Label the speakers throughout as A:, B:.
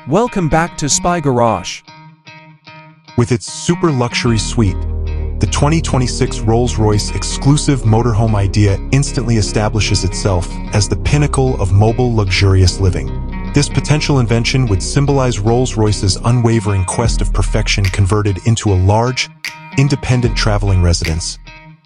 A: Welcome back to Spy Garage.
B: With its super luxury suite, the 2026 Rolls-Royce Exclusive Motorhome idea instantly establishes itself as the pinnacle of mobile, luxurious living. This potential invention would symbolize Rolls-Royce's unwavering quest of perfection converted into a large, independent traveling residence.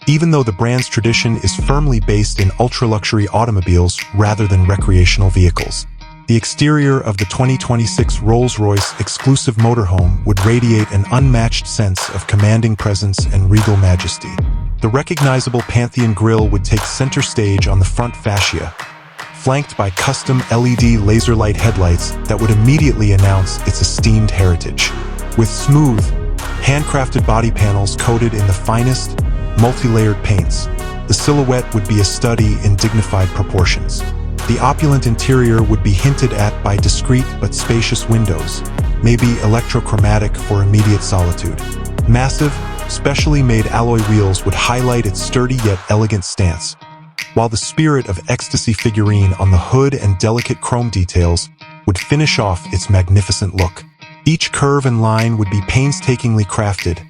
B: Even though the brand's tradition is firmly based in ultra-luxury automobiles rather than recreational vehicles. The exterior of the 2026 Rolls-Royce Exclusive Motorhome would radiate an unmatched sense of commanding presence and regal majesty. The recognizable Pantheon grille would take center stage on the front fascia, flanked by custom LED laser light headlights that would immediately announce its esteemed heritage. With smooth, handcrafted body panels coated in the finest, multi-layered paints, the silhouette would be a study in dignified proportions. The opulent interior would be hinted at by discreet but spacious windows, maybe electrochromatic for immediate solitude. Massive, specially made alloy wheels would highlight its sturdy yet elegant stance, while the spirit of ecstasy figurine on the hood and delicate chrome details would finish off its magnificent look. Each curve and line would be painstakingly crafted,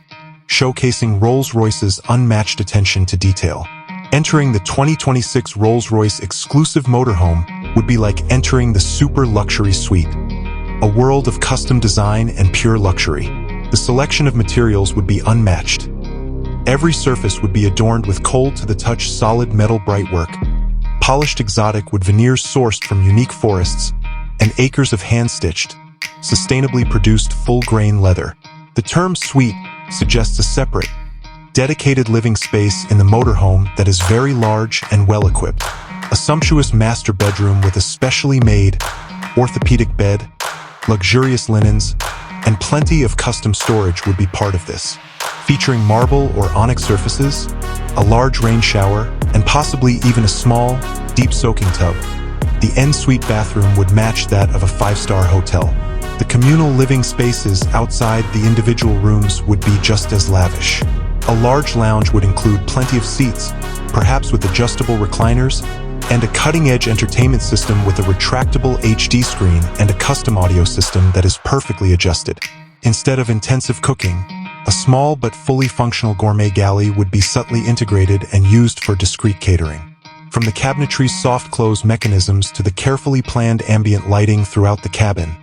B: showcasing Rolls-Royce's unmatched attention to detail. Entering the 2026 Rolls-Royce Exclusive Motorhome would be like entering the super luxury suite, a world of custom design and pure luxury. The selection of materials would be unmatched. Every surface would be adorned with cold-to-the-touch solid metal brightwork, polished exotic wood veneers sourced from unique forests, and acres of hand-stitched, sustainably produced full-grain leather. The term suite suggests a separate, dedicated living space in the motorhome that is very large and well-equipped. A sumptuous master bedroom with a specially made orthopedic bed, luxurious linens, and plenty of custom storage would be part of this. Featuring marble or onyx surfaces, a large rain shower, and possibly even a small, deep soaking tub. The en-suite bathroom would match that of a five-star hotel. The communal living spaces outside the individual rooms would be just as lavish. A large lounge would include plenty of seats, perhaps with adjustable recliners, and a cutting-edge entertainment system with a retractable HD screen and a custom audio system that is perfectly adjusted. Instead of intensive cooking, a small but fully functional gourmet galley would be subtly integrated and used for discreet catering. From the cabinetry's soft close mechanisms to the carefully planned ambient lighting throughout the cabin,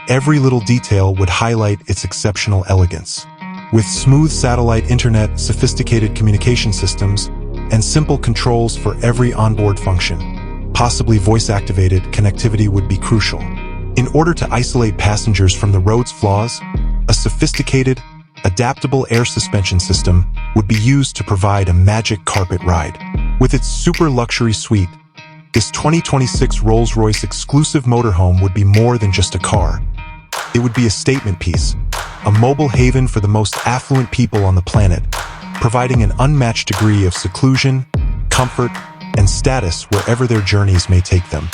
B: every little detail would highlight its exceptional elegance. With smooth satellite internet, sophisticated communication systems, and simple controls for every onboard function, possibly voice-activated connectivity would be crucial. In order to isolate passengers from the road's flaws, a sophisticated, adaptable air suspension system would be used to provide a magic carpet ride. With its super luxury suite, this 2026 Rolls-Royce Exclusive Motorhome would be more than just a car. It would be a statement piece, a mobile haven for the most affluent people on the planet, providing an unmatched degree of seclusion, comfort, and status wherever their journeys may take them.